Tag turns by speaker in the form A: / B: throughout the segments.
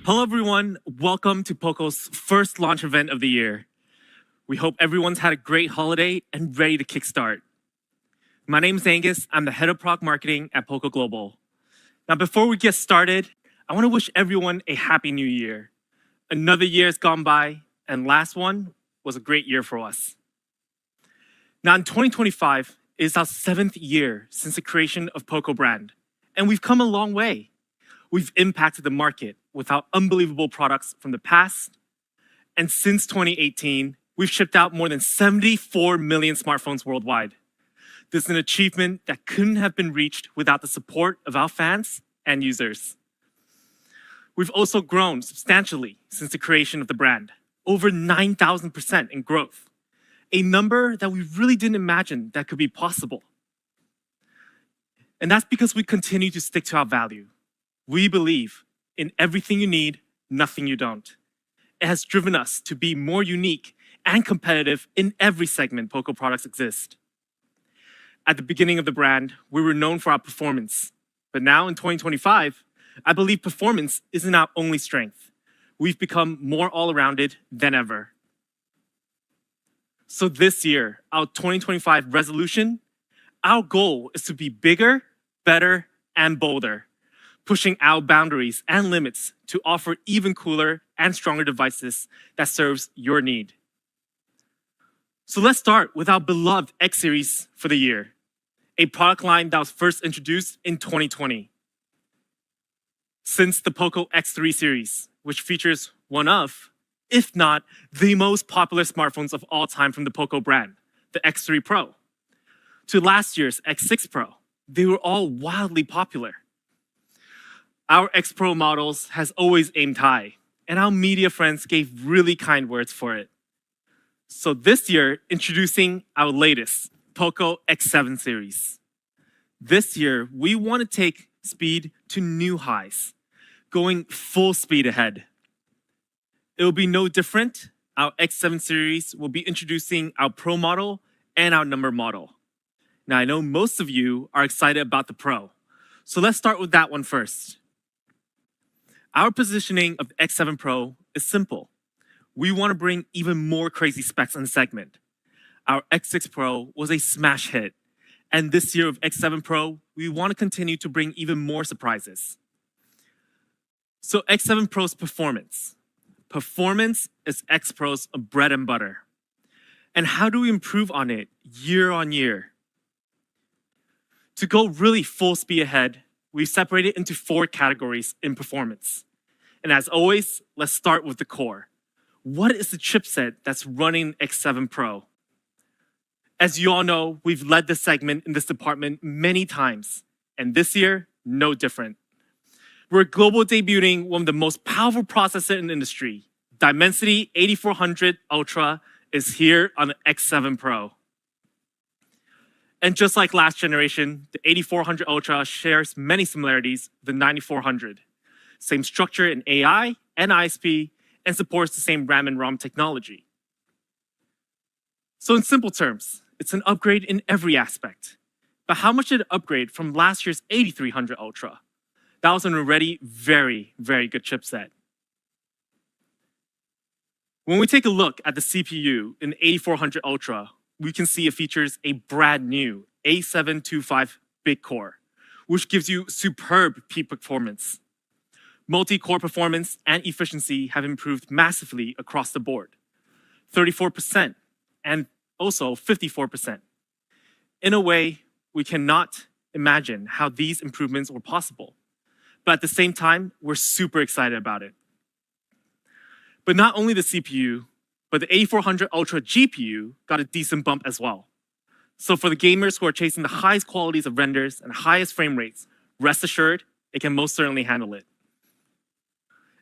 A: Hello everyone, welcome to Poco's first launch event of the year. We hope everyone's had a great holiday and ready to kickstart. My name is Angus, I'm the head of product marketing at Poco Global. Now before we get started, I want to wish everyone a happy new year. Another year has gone by, and last one was a great year for us. Now in 2025, it is our 7th year since the creation of Poco brand, and we've come a long way. We've impacted the market with our unbelievable products from the past, and since 2018, we've shipped out more than 74 million smartphones worldwide. This is an achievement that couldn't have been reached without the support of our fans and users. We've also grown substantially since the creation of the brand, over 9,000% in growth, a number that we really didn't imagine that could be possible. And that's because we continue to stick to our value. We believe in everything you need, nothing you don't. It has driven us to be more unique and competitive in every segment Poco products exist. At the beginning of the brand, we were known for our performance. But now in 2025, I believe performance isn't our only strength. We've become more all-rounded than ever. So this year, our 2025 resolution, our goal is to be bigger, better, and bolder, pushing our boundaries and limits to offer even cooler and stronger devices that serves your need. So let's start with our beloved X series for the year, a product line that was first introduced in 2020. Since the Poco X3 series, which features one of, if not the most popular smartphones of all time from the Poco brand, the X3 Pro, to last year's X6 Pro, they were all wildly popular. Our X Pro models has always aimed high, and our media friends gave really kind words for it. So this year, introducing our latest, Poco X7 series. This year, we want to take speed to new highs, going full speed ahead. It will be no different. Our X7 series will be introducing our Pro model and our Number model. Now, I know most of you are excited about the Pro, so let's start with that one first. Our positioning of the X7 Pro is simple. We want to bring even more crazy specs in the segment. Our X6 Pro was a smash hit, and this year with X7 Pro, we want to continue to bring even more surprises. So X7 Pro's performance. Performance is X Pro's bread and butter. And how do we improve on it year on year? To go really full speed ahead, we've separated into 4 categories in performance. And as always, let's start with the core. What is the chipset that's running X7 Pro? As you all know, we've led the segment in this department many times, and this year, no different. We're global debuting one of the most powerful processors in the industry. Dimensity 8400 Ultra is here on the X7 Pro. And just like last generation, the 8400 Ultra shares many similarities with the 9400. Same structure in AI and ISP, and supports the same RAM and ROM technology. So in simple terms, it's an upgrade in every aspect. But how much did it upgrade from last year's 8300 Ultra? That was an already very, very good chipset. When we take a look at the CPU in the 8400 Ultra, we can see it features a brand new A725 big core, which gives you superb peak performance. Multi-core performance and efficiency have improved massively across the board, 34% and also 54%. In a way, we cannot imagine how these improvements were possible. But at the same time, we're super excited about it. But not only the CPU, but the 8400 Ultra GPU got a decent bump as well. So for the gamers who are chasing the highest qualities of renders and highest frame rates, rest assured, it can most certainly handle it.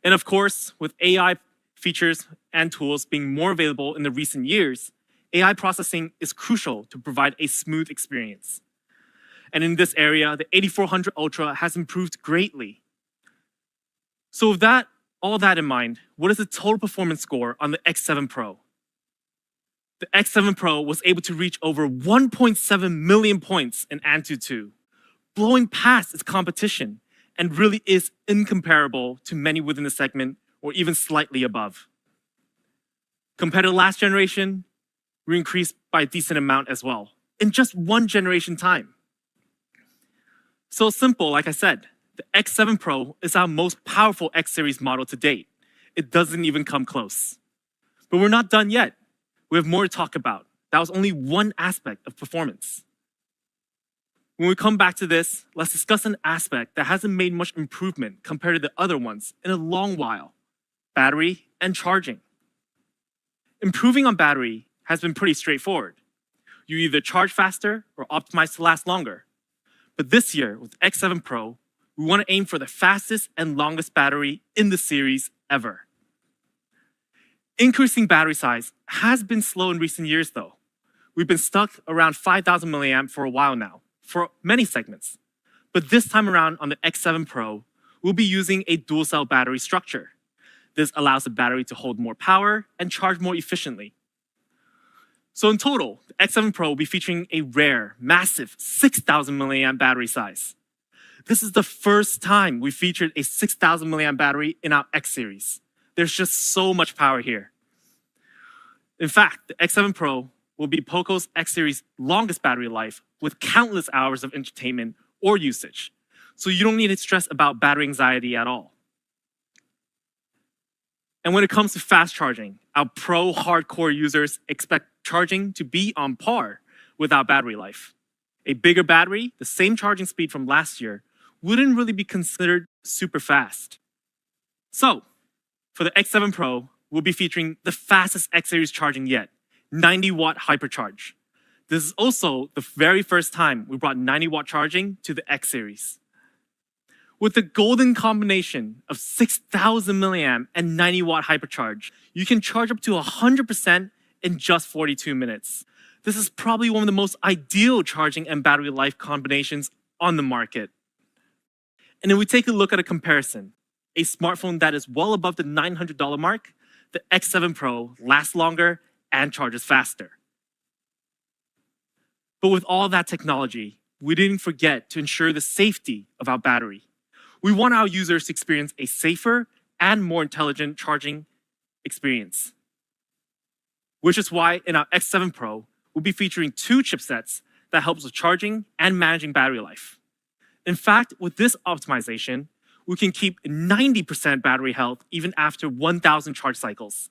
A: And of course, with AI features and tools being more available in the recent years, AI processing is crucial to provide a smooth experience. And in this area, the 8400 Ultra has improved greatly. So with all that in mind, what is the total performance score on the X7 Pro? The X7 Pro was able to reach over 1.7 million points in Antutu, blowing past its competition and really is incomparable to many within the segment or even slightly above. Compared to last generation, we increased by a decent amount as well, in just one generation time. So simple, like I said, the X7 Pro is our most powerful X series model to date. It doesn't even come close. But we're not done yet. We have more to talk about. That was only one aspect of performance. When we come back to this, let's discuss an aspect that hasn't made much improvement compared to the other ones in a long while: battery and charging. Improving on battery has been pretty straightforward. You either charge faster or optimize to last longer. But this year, with X7 Pro, we want to aim for the fastest and longest battery in the series ever. Increasing battery size has been slow in recent years though. We've been stuck around 5,000 milliamp for a while now, for many segments. But this time around on the X7 Pro, we'll be using a dual cell battery structure. This allows the battery to hold more power and charge more efficiently. So in total, the X7 Pro will be featuring a rare, massive 6,000 milliamp battery size. This is the first time we featured a 6,000 milliamp battery in our X series. There's just so much power here. In fact, the X7 Pro will be Poco's X series' longest battery life with countless hours of entertainment or usage. So you don't need to stress about battery anxiety at all. And when it comes to fast charging, our pro hardcore users expect charging to be on par with our battery life. A bigger battery, the same charging speed from last year, wouldn't really be considered super fast. So, for the X7 Pro, we'll be featuring the fastest X series charging yet, 90-watt hypercharge. This is also the very first time we brought 90-watt charging to the X series. With the golden combination of 6,000 milliamp and 90-watt hypercharge, you can charge up to 100% in just 42 minutes. This is probably one of the most ideal charging and battery life combinations on the market. And if we take a look at a comparison, a smartphone that is well above the $900 mark, the X7 Pro lasts longer and charges faster. But with all that technology, we didn't forget to ensure the safety of our battery. We want our users to experience a safer and more intelligent charging experience. Which is why in our X7 Pro, we'll be featuring 2 chipsets that helps with charging and managing battery life. In fact, with this optimization, we can keep 90% battery health even after 1,000 charge cycles.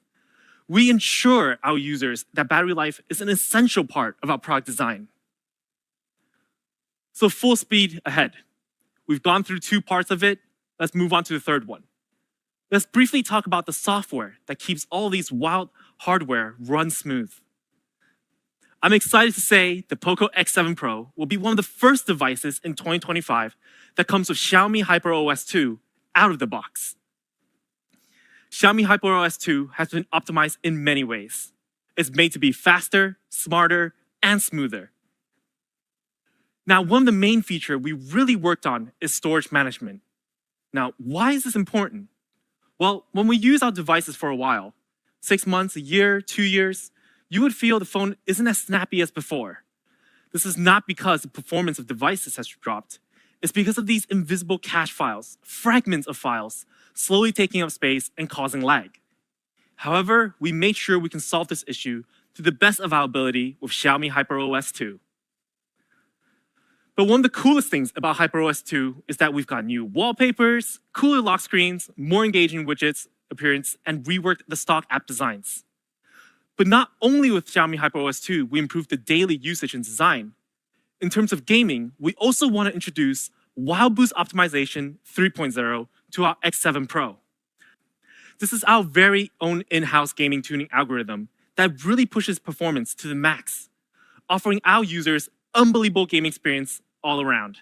A: We ensure our users that battery life is an essential part of our product design. So full speed ahead. We've gone through 2 parts of it. Let's move on to the third one. Let's briefly talk about the software that keeps all these wild hardware run smooth. I'm excited to say the Poco X7 Pro will be one of the first devices in 2025 that comes with Xiaomi HyperOS 2 out of the box. Xiaomi HyperOS 2 has been optimized in many ways. It's made to be faster, smarter, and smoother. Now, one of the main features we really worked on is storage management. Now, why is this important? Well, when we use our devices for a while, 6 months, a year, 2 years, you would feel the phone isn't as snappy as before. This is not because the performance of devices has dropped. It's because of these invisible cache files, fragments of files, slowly taking up space and causing lag. However, we made sure we can solve this issue to the best of our ability with Xiaomi HyperOS 2. But one of the coolest things about HyperOS 2 is that we've got new wallpapers, cooler lock screens, more engaging widgets appearance, and reworked the stock app designs. But not only with Xiaomi HyperOS 2, we improved the daily usage and design. In terms of gaming, we also want to introduce Wild Boost Optimization 3.0 to our X7 Pro. This is our very own in-house gaming tuning algorithm that really pushes performance to the max, offering our users unbelievable gaming experience all around.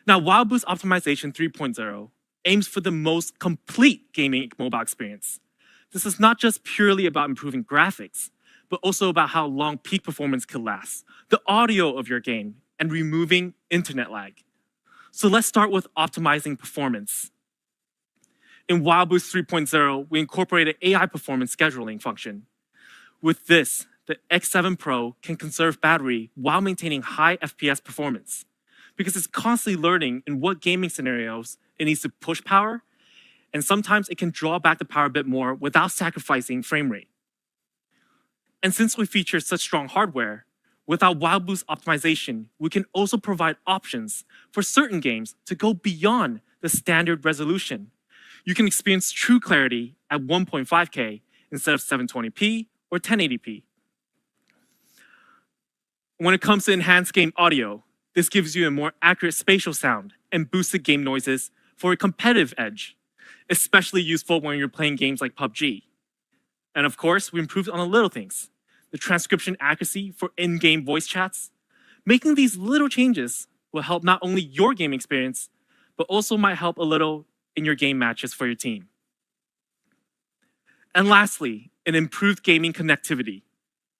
A: Now, Wild Boost Optimization 3.0 aims for the most complete gaming mobile experience. This is not just purely about improving graphics, but also about how long peak performance could last, the audio of your game, and removing internet lag. So let's start with optimizing performance. In Wild Boost 3.0, we incorporated AI performance scheduling function. With this, the X7 Pro can conserve battery while maintaining high FPS performance. because it's constantly learning in what gaming scenarios it needs to push power, and sometimes it can draw back the power a bit more without sacrificing frame rate. And since we feature such strong hardware, with our Wild Boost optimization, we can also provide options for certain games to go beyond the standard resolution. You can experience true clarity at 1.5K instead of 720p or 1080p. When it comes to enhanced game audio, this gives you a more accurate spatial sound and boosted game noises for a competitive edge, especially useful when you're playing games like PUBG. And of course, we improved on the little things, the transcription accuracy for in-game voice chats. Making these little changes will help not only your game experience, but also might help a little in your game matches for your team. And lastly, an improved gaming connectivity.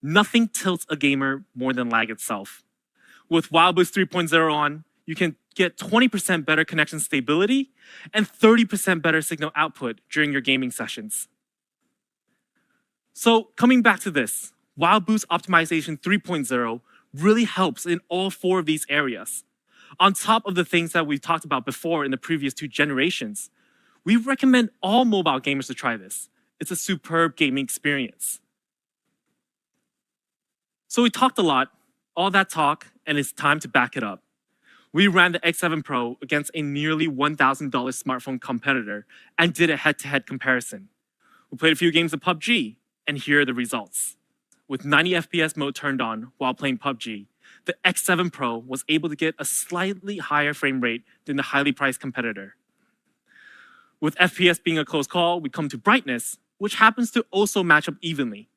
A: Nothing tilts a gamer more than lag itself. With Wild Boost 3.0 on, you can get 20% better connection stability and 30% better signal output during your gaming sessions. So coming back to this, Wild Boost Optimization 3.0 really helps in all 4 of these areas. On top of the things that we've talked about before in the previous 2 generations, we recommend all mobile gamers to try this. It's a superb gaming experience. So we talked a lot, all that talk, and it's time to back it up. We ran the X7 Pro against a nearly $1,000 smartphone competitor and did a head-to-head comparison. We played a few games of PUBG, and here are the results. With 90 FPS mode turned on while playing PUBG, the X7 Pro was able to get a slightly higher frame rate than the highly priced competitor. With FPS being a close call, we come to brightness, which happens to also match up evenly.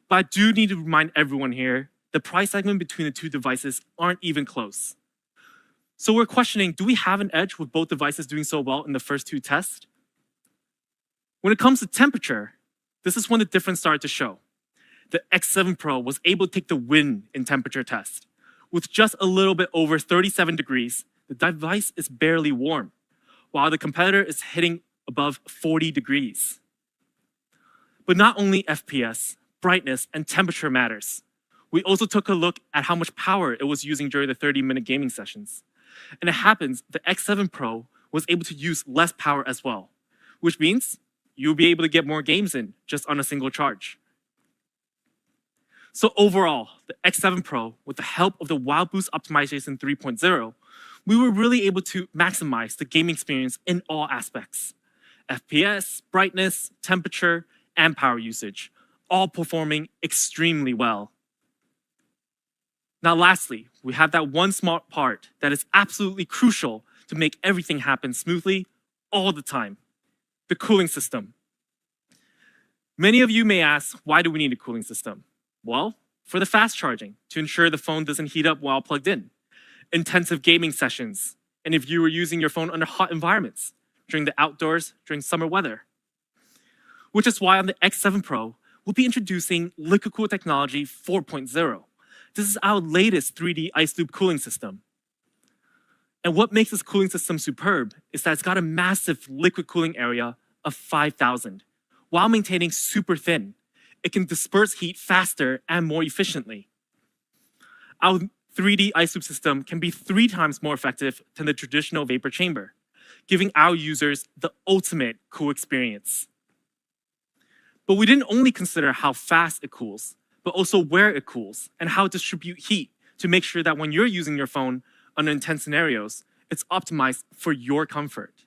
A: But I do need to remind everyone here, the price segment between the 2 devices aren't even close. So we're questioning, do we have an edge with both devices doing so well in the first 2 tests? When it comes to temperature, this is when the difference started to show. The X7 Pro was able to take the win in temperature test. With just a little bit over 37 degrees, the device is barely warm, while the competitor is hitting above 40 degrees. But not only FPS, brightness, and temperature matters. We also took a look at how much power it was using during the 30-minute gaming sessions. And it happens the X7 Pro was able to use less power as well, which means you'll be able to get more games in just on a single charge. So overall, the X7 Pro, with the help of the Wild Boost Optimization 3.0, we were really able to maximize the gaming experience in all aspects. FPS, brightness, temperature, and power usage, all performing extremely well. Now lastly, we have that one small part that is absolutely crucial to make everything happen smoothly all the time, the cooling system. Many of you may ask, why do we need a cooling system? Well, for the fast charging, to ensure the phone doesn't heat up while plugged in, intensive gaming sessions, and if you were using your phone under hot environments, during the outdoors, during summer weather. Which is why on the X7 Pro, we'll be introducing Liquid Cool Technology 4.0. This is our latest 3D ice loop cooling system. And what makes this cooling system superb is that it's got a massive liquid cooling area of 5,000, while maintaining super thin. It can disperse heat faster and more efficiently. Our 3D ice loop system can be 3 times more effective than the traditional vapor chamber, giving our users the ultimate cool experience. But we didn't only consider how fast it cools, but also where it cools and how it distributes heat to make sure that when you're using your phone under intense scenarios, it's optimized for your comfort.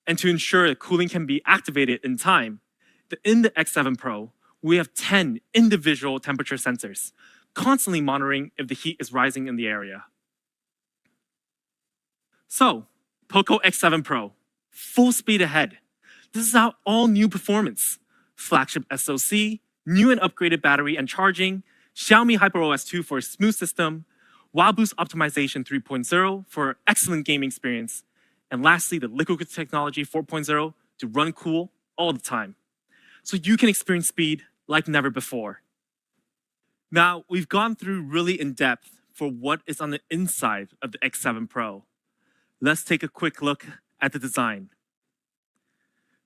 A: And to ensure that cooling can be activated in time, in the X7 Pro, we have 10 individual temperature sensors, constantly monitoring if the heat is rising in the area. So, Poco X7 Pro, full speed ahead. This is our all-new performance. Flagship SoC, new and upgraded battery and charging, Xiaomi HyperOS 2 for a smooth system, Wild Boost Optimization 3.0 for excellent gaming experience, and lastly, the Liquid Cool Technology 4.0 to run cool all the time, so you can experience speed like never before. Now, we've gone through really in depth for what is on the inside of the X7 Pro. Let's take a quick look at the design.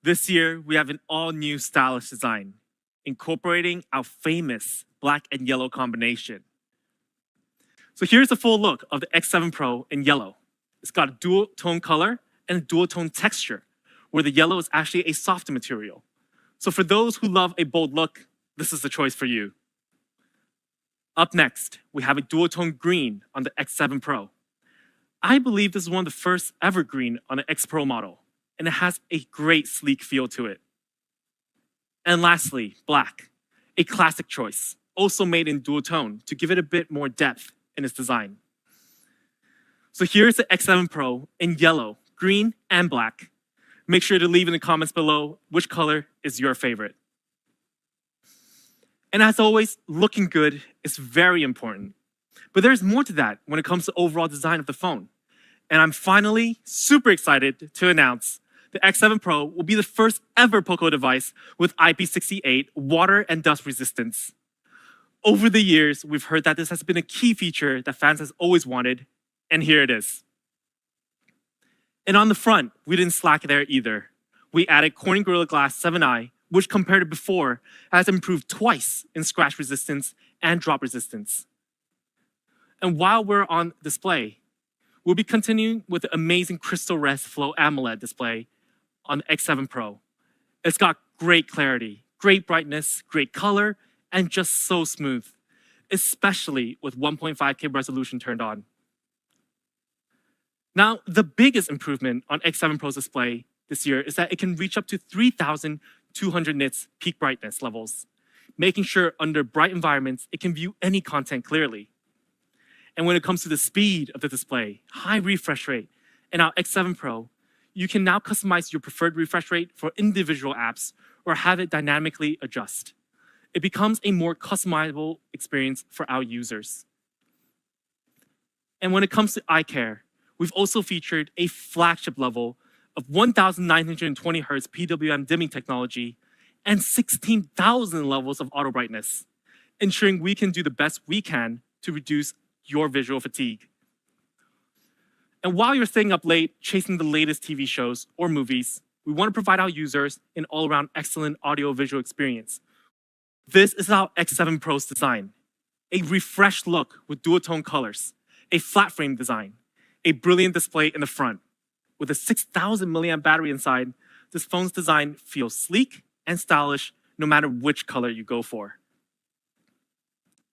A: This year, we have an all-new stylish design, incorporating our famous black and yellow combination. So here's a full look of the X7 Pro in yellow. It's got a dual tone color and a dual tone texture, where the yellow is actually a softer material. So for those who love a bold look, this is the choice for you. Up next, we have a dual tone green on the X7 Pro. I believe this is one of the first ever green on an X Pro model, and it has a great sleek feel to it. And lastly, black, a classic choice, also made in dual tone to give it a bit more depth in its design. So here's the X7 Pro in yellow, green, and black. Make sure to leave in the comments below which color is your favorite. And as always, looking good is very important. But there's more to that when it comes to overall design of the phone. And I'm finally super excited to announce the X7 Pro will be the first ever Poco device with IP68 water and dust resistance. Over the years, we've heard that this has been a key feature that fans have always wanted, and here it is. And on the front, we didn't slack there either. We added Corning Gorilla Glass 7i, which compared to before, has improved twice in scratch resistance and drop resistance. And while we're on display, we'll be continuing with the amazing Crystal Rest Flow AMOLED display on the X7 Pro. It's got great clarity, great brightness, great color, and just so smooth, especially with 1.5K resolution turned on. Now, the biggest improvement on X7 Pro's display this year is that it can reach up to 3,200 nits peak brightness levels, making sure under bright environments, it can view any content clearly. And when it comes to the speed of the display, high refresh rate, in our X7 Pro, you can now customize your preferred refresh rate for individual apps or have it dynamically adjust. It becomes a more customizable experience for our users. And when it comes to eye care, we've also featured a flagship level of 1,920 Hz PWM dimming technology and 16,000 levels of auto brightness, ensuring we can do the best we can to reduce your visual fatigue. And while you're staying up late chasing the latest TV shows or movies, we want to provide our users an all-around excellent audio-visual experience. This is our X7 Pro's design, a refreshed look with dual-tone colors, a flat frame design, a brilliant display in the front. With a 6,000 milliamp battery inside, this phone's design feels sleek and stylish no matter which color you go for.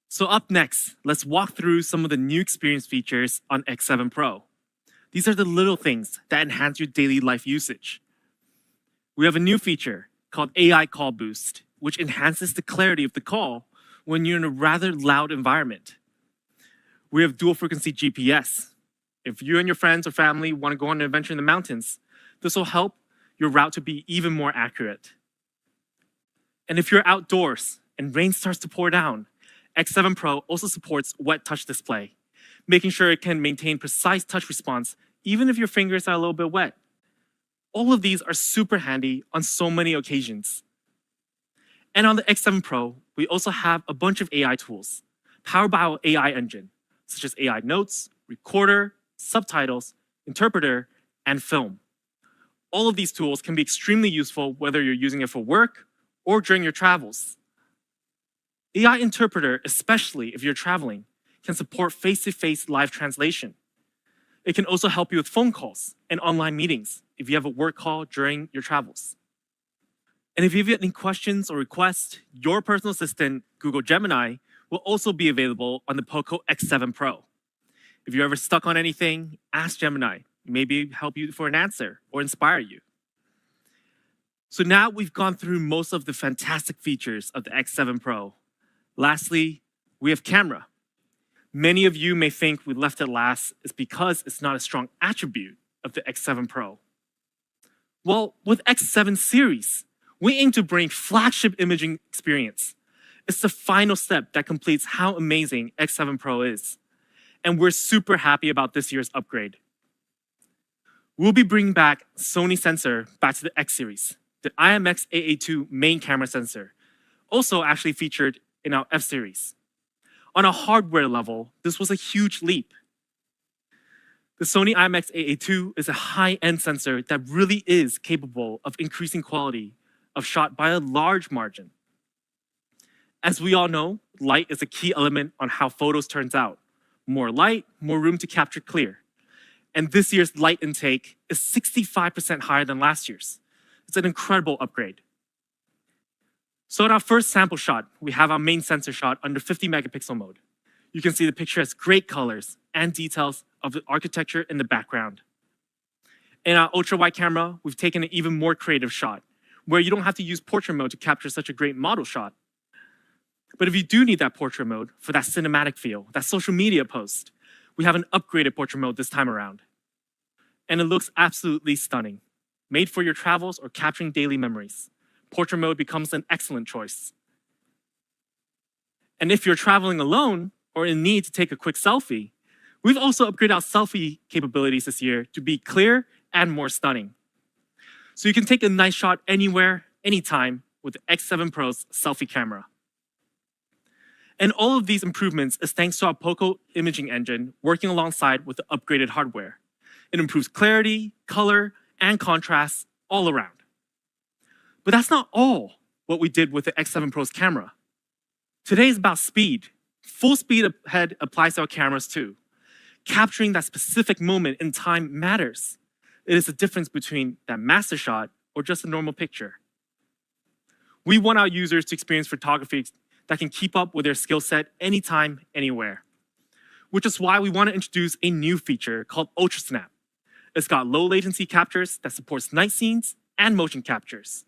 A: So up next, let's walk through some of the new experience features on X7 Pro. These are the little things that enhance your daily life usage. We have a new feature called AI Call Boost, which enhances the clarity of the call when you're in a rather loud environment. We have dual frequency GPS. If you and your friends or family want to go on an adventure in the mountains, this will help your route to be even more accurate. And if you're outdoors and rain starts to pour down, X7 Pro also supports wet touch display, making sure it can maintain precise touch response even if your fingers are a little bit wet. All of these are super handy on so many occasions. And on the X7 Pro, we also have a bunch of AI tools powered by our AI engine, such as AI Notes, Recorder, Subtitles, Interpreter, and Film. All of these tools can be extremely useful whether you're using it for work or during your travels. AI Interpreter, especially if you're traveling, can support face-to-face live translation. It can also help you with phone calls and online meetings if you have a work call during your travels. And if you have any questions or requests, your personal assistant, Google Gemini, will also be available on the Poco X7 Pro. If you're ever stuck on anything, ask Gemini. Maybe help you for an answer or inspire you. So now we've gone through most of the fantastic features of the X7 Pro. Lastly, we have camera. Many of you may think we left it last is because it's not a strong attribute of the X7 Pro. Well, with X7 series, we aim to bring flagship imaging experience. It's the final step that completes how amazing X7 Pro is. And we're super happy about this year's upgrade. We'll be bringing back Sony sensor back to the X series, the IMX-AA2 main camera sensor, also actually featured in our F series. On a hardware level, this was a huge leap. The Sony IMX-AA2 is a high-end sensor that really is capable of increasing quality of shot by a large margin. As we all know, light is a key element on how photos turns out. more light, more room to capture clear. And this year's light intake is 65% higher than last year's. It's an incredible upgrade. So in our first sample shot, we have our main sensor shot under 50 megapixel mode. You can see the picture has great colors and details of the architecture in the background. In our ultra-wide camera, we've taken an even more creative shot, where you don't have to use portrait mode to capture such a great model shot. But if you do need that portrait mode for that cinematic feel, that social media post, we have an upgraded portrait mode this time around. And it looks absolutely stunning. Made for your travels or capturing daily memories, portrait mode becomes an excellent choice. And if you're traveling alone or in need to take a quick selfie, we've also upgraded our selfie capabilities this year to be clear and more stunning. So you can take a nice shot anywhere, anytime with the X7 Pro's selfie camera. And all of these improvements is thanks to our Poco imaging engine working alongside with the upgraded hardware. It improves clarity, color, and contrast all around. But that's not all what we did with the X7 Pro's camera. Today is about speed. Full speed ahead applies to our cameras too. Capturing that specific moment in time matters. It is the difference between that master shot or just a normal picture. We want our users to experience photography that can keep up with their skill set anytime, anywhere. Which is why we want to introduce a new feature called Ultra Snap. It's got low latency captures that supports night scenes and motion captures.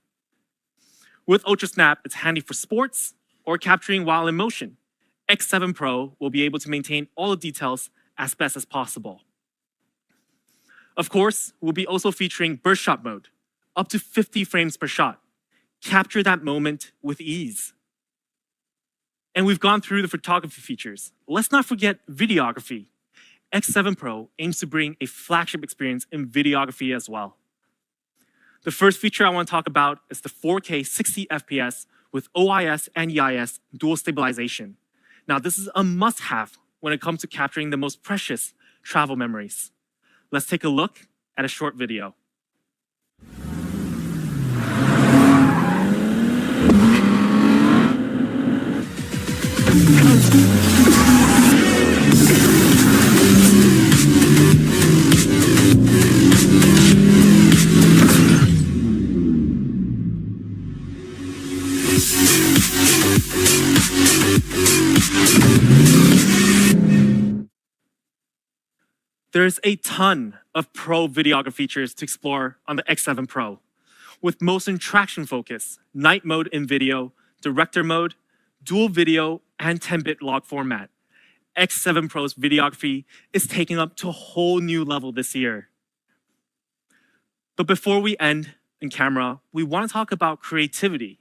A: With Ultra Snap, it's handy for sports or capturing while in motion. X7 Pro will be able to maintain all the details as best as possible. Of course, we'll be also featuring burst shot mode, up to 50 frames per shot. Capture that moment with ease. And we've gone through the photography features. Let's not forget videography. X7 Pro aims to bring a flagship experience in videography as well. The first feature I want to talk about is the 4K 60 FPS with OIS and EIS dual stabilization. Now, this is a must-have when it comes to capturing the most precious travel memories. Let's take a look at a short video. There's a ton of pro videography features to explore on the X7 Pro, with motion traction focus, night mode in video, director mode, dual video, and 10-bit log format. X7 Pro's videography is taking up to a whole new level this year. But before we end in camera, we want to talk about creativity.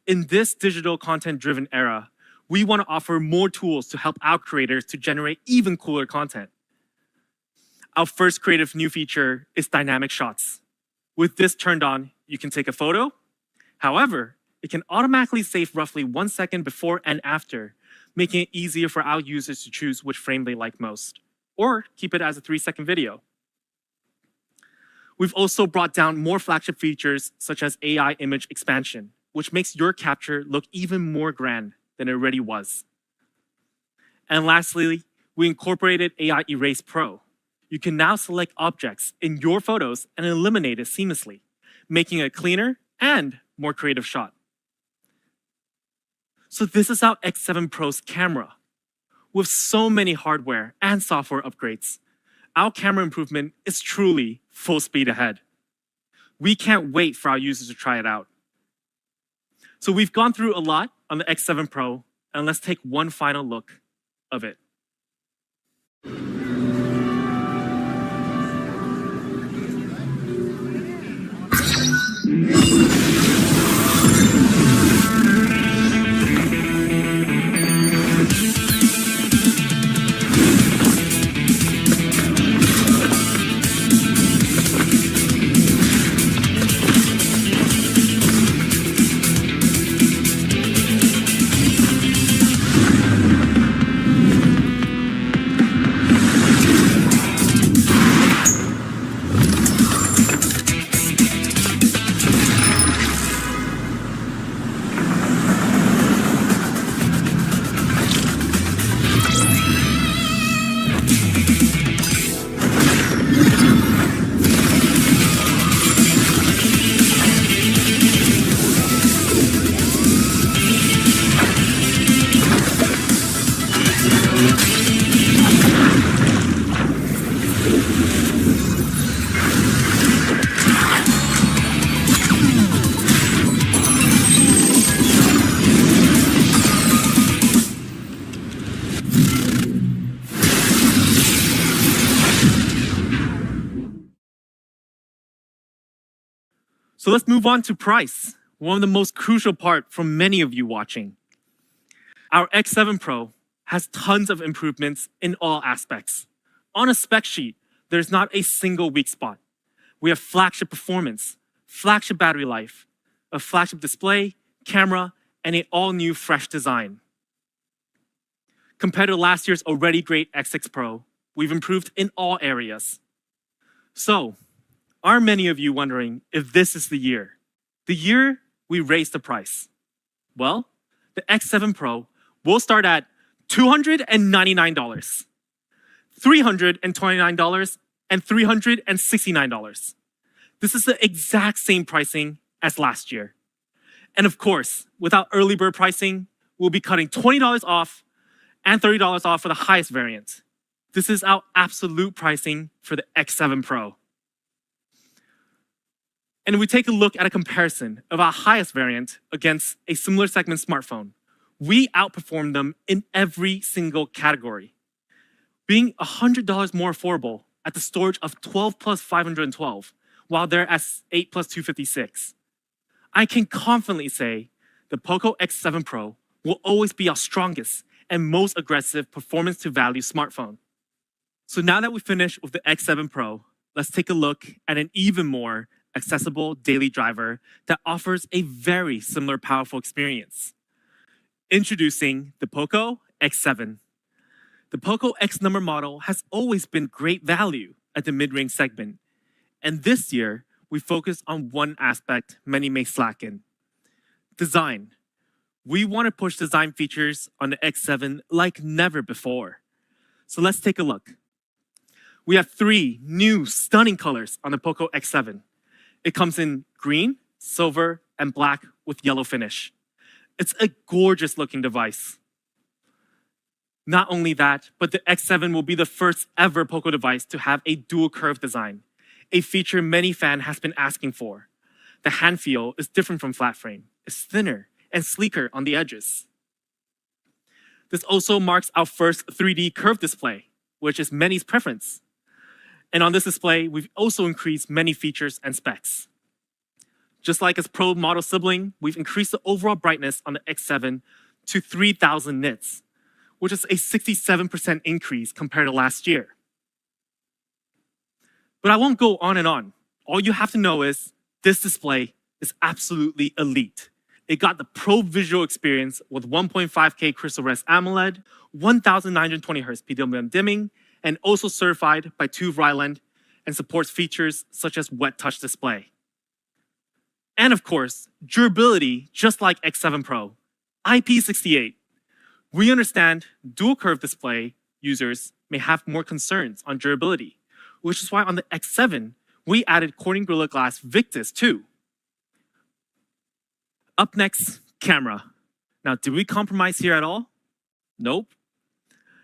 A: In this digital content-driven era, we want to offer more tools to help our creators to generate even cooler content. Our first creative new feature is dynamic shots. With this turned on, you can take a photo. However, it can automatically save roughly 1 second before and after, making it easier for our users to choose which frame they like most, or keep it as a 3-second video. We've also brought down more flagship features such as AI image expansion, which makes your capture look even more grand than it already was. And lastly, we incorporated AI Erase Pro. You can now select objects in your photos and eliminate it seamlessly, making it a cleaner and more creative shot. So this is our X7 Pro's camera. With so many hardware and software upgrades, our camera improvement is truly full speed ahead. We can't wait for our users to try it out. So we've gone through a lot on the X7 Pro, and let's take one final look of it. So let's move on to price, one of the most crucial part for many of you watching. Our X7 Pro has tons of improvements in all aspects. On a spec sheet, there's not a single weak spot. We have flagship performance, flagship battery life, a flagship display, camera, and an all-new fresh design. Compared to last year's already great X6 Pro, we've improved in all areas. So, are many of you wondering if this is the year we raise the price? Well, the X7 Pro will start at $299, $329, and $369. This is the exact same pricing as last year. And of course, without early bird pricing, we'll be cutting $20 off and $30 off for the highest variant. This is our absolute pricing for the X7 Pro. And if we take a look at a comparison of our highest variant against a similar segment smartphone, we outperform them in every single category, being $100 more affordable at the storage of 12 plus 512, while they're at 8 plus 256. I can confidently say the Poco X7 Pro will always be our strongest and most aggressive performance to value smartphone. So now that we finished with the X7 Pro, let's take a look at an even more accessible daily driver that offers a very similar powerful experience. Introducing the Poco X7. The Poco X number model has always been great value at the mid-range segment. And this year, we focus on one aspect many may slacken: design. We want to push design features on the X7 like never before. So let's take a look. We have 3 new stunning colors on the Poco X7. It comes in green, silver, and black with yellow finish. It's a gorgeous looking device. Not only that, but the X7 will be the first ever Poco device to have a dual curve design, a feature many fans have been asking for. The hand feel is different from flat frame. It's thinner and sleeker on the edges. This also marks our first 3D curved display, which is many's preference. And on this display, we've also increased many features and specs. Just like its Pro model sibling, we've increased the overall brightness on the X7 to 3000 nits, which is a 67% increase compared to last year. But I won't go on and on. All you have to know is this display is absolutely elite. It got the Pro visual experience with 1.5K Crystal Res AMOLED, 1920Hz PWM dimming, and also certified by TÜV Rheinland and supports features such as wet touch display. And of course, durability, just like X7 Pro, IP68. We understand dual curve display users may have more concerns on durability, which is why on the X7, we added Corning Gorilla Glass Victus too. Up next, camera. Now, did we compromise here at all? Nope.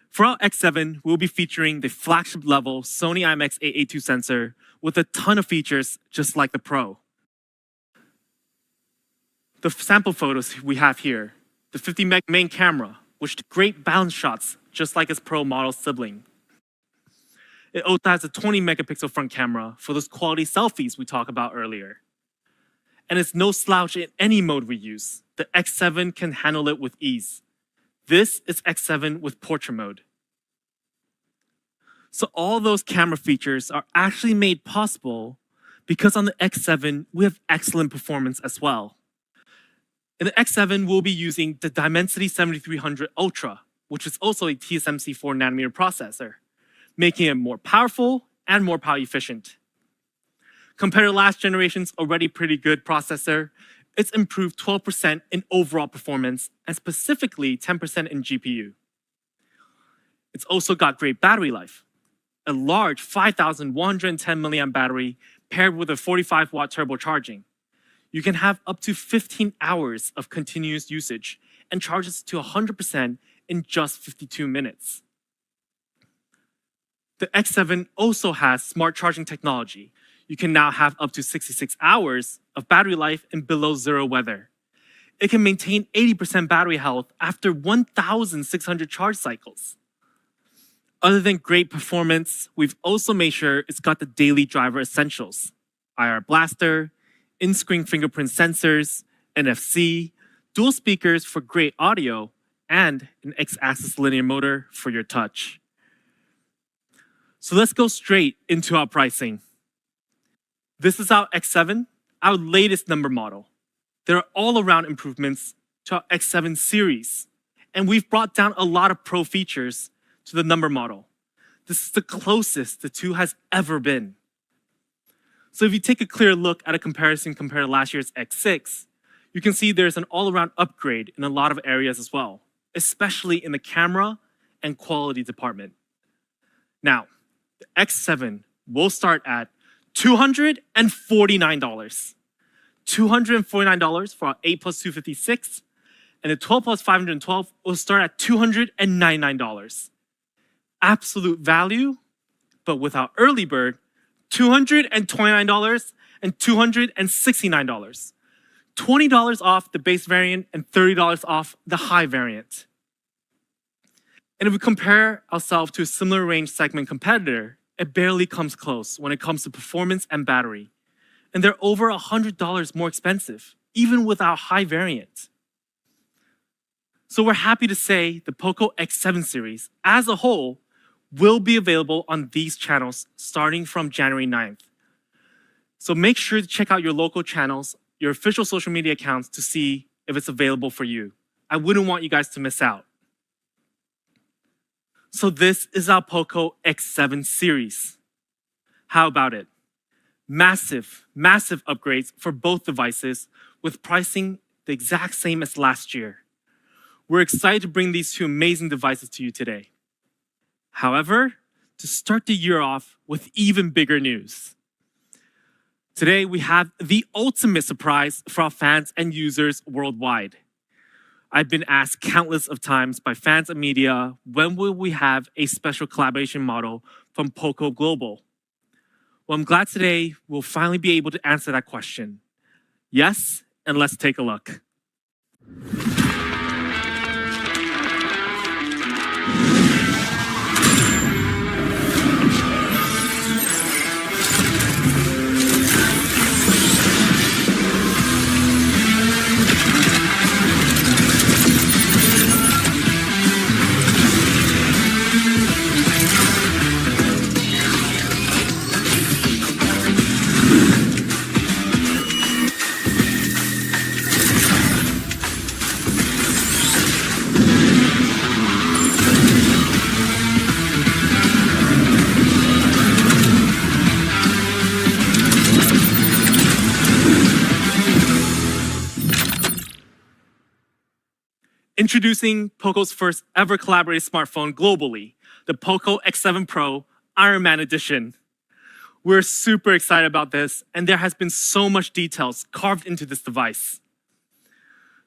A: For our X7, we'll be featuring the flagship level Sony IMX882 sensor with a ton of features just like the Pro. The sample photos we have here, the 50 meg main camera, which did great balance shots just like its Pro model sibling. It also has a 20 megapixel front camera for those quality selfies we talked about earlier. And it's no slouch in any mode we use. The X7 can handle it with ease. This is X7 with portrait mode. So all those camera features are actually made possible because on the X7, we have excellent performance as well. In the X7, we'll be using the Dimensity 7300 Ultra, which is also a TSMC 4nm processor, making it more powerful and more power efficient. Compared to last generation's already pretty good processor, it's improved 12% in overall performance and specifically 10% in GPU. It's also got great battery life. A large 5,110 milliamp battery paired with a 45-watt turbocharging. You can have up to 15 hours of continuous usage and charges to 100% in just 52 minutes. The X7 also has smart charging technology. You can now have up to 66 hours of battery life in below zero weather. It can maintain 80% battery health after 1,600 charge cycles. Other than great performance, we've also made sure it's got the daily driver essentials: IR blaster, in-screen fingerprint sensors, NFC, dual speakers for great audio, and an X-axis linear motor for your touch. So let's go straight into our pricing. This is our X7, our latest number model. There are all-around improvements to our X7 series, and we've brought down a lot of pro features to the number model. This is the closest the two has ever been. So if you take a clear look at a comparison compared to last year's X6, you can see there's an all-around upgrade in a lot of areas as well, especially in the camera and quality department. Now, the X7 will start at $249. $249 for our 8 plus 256, and the 12 plus 512 will start at $299. Absolute value, but with our early bird, $229 and $269. $20 off the base variant and $30 off the high variant. And if we compare ourselves to a similar range segment competitor, it barely comes close when it comes to performance and battery. And they're over $100 more expensive, even with our high variant. So we're happy to say the Poco X7 series, as a whole, will be available on these channels starting from January 9th. So make sure to check out your local channels, your official social media accounts to see if it's available for you. I wouldn't want you guys to miss out. So this is our Poco X7 series. How about it? Massive, massive upgrades for both devices with pricing the exact same as last year. We're excited to bring these two amazing devices to you today. However, to start the year off with even bigger news. Today, we have the ultimate surprise for our fans and users worldwide. I've been asked countless of times by fans and media, when will we have a special collaboration model from Poco Global? Well, I'm glad today we'll finally be able to answer that question. Yes, and let's take a look. Introducing Poco's first ever collaborated smartphone globally, the Poco X7 Pro Iron Man Edition. We're super excited about this, and there has been so much details carved into this device.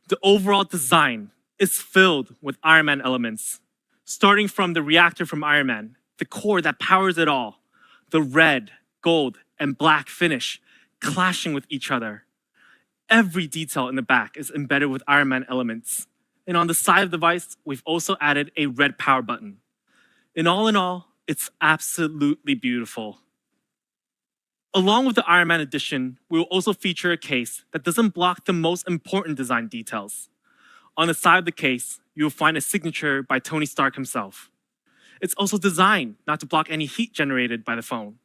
A: The overall design is filled with Iron Man elements, starting from the reactor from Iron Man, the core that powers it all, the red, gold, and black finish clashing with each other. Every detail in the back is embedded with Iron Man elements. And on the side of the device, we've also added a red power button. And all in all, it's absolutely beautiful. Along with the Iron Man Edition, we will also feature a case that doesn't block the most important design details. On the side of the case, you will find a signature by Tony Stark himself. It's also designed not to block any heat generated by the phone.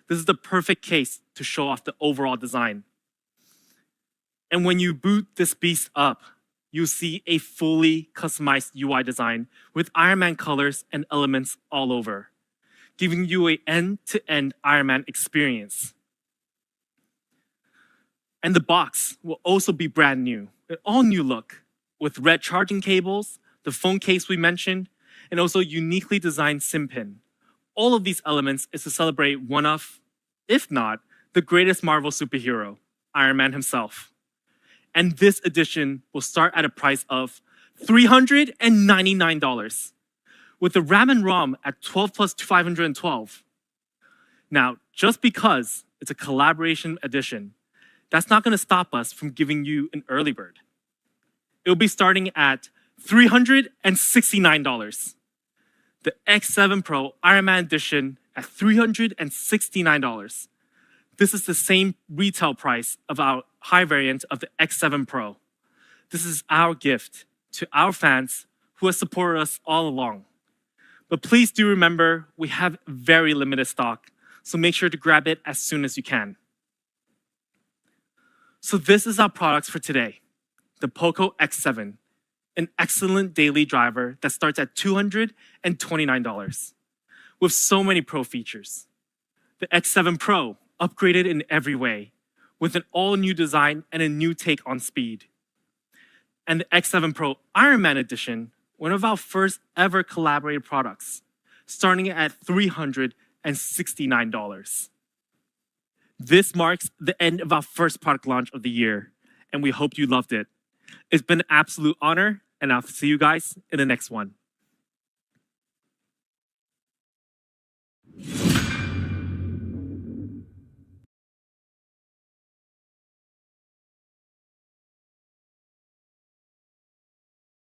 A: This is the perfect case to show off the overall design. And when you boot this beast up, you'll see a fully customized UI design with Iron Man colors and elements all over, giving you an end-to-end Iron Man experience. And the box will also be brand new, an all-new look, with red charging cables, the phone case we mentioned, and also uniquely designed sim pin. All of these elements is to celebrate one of, if not, the greatest Marvel superhero, Iron Man himself. And this edition will start at a price of $399, with the RAM and ROM at 12 plus 512. Now, just because it's a collaboration edition, that's not going to stop us from giving you an early bird. It'll be starting at $369. The X7 Pro Iron Man Edition at $369. This is the same retail price of our high variant of the X7 Pro. This is our gift to our fans who have supported us all along. But please do remember, we have very limited stock, so make sure to grab it as soon as you can. So this is our products for today. The Poco X7, an excellent daily driver that starts at $229, with so many pro features. The X7 Pro, upgraded in every way, with an all-new design and a new take on speed. And the X7 Pro Iron Man Edition, one of our first ever collaborated products, starting at $369. This marks the end of our first product launch of the year, and we hope you loved it. It's been an absolute honor, and I'll see you guys in the next one.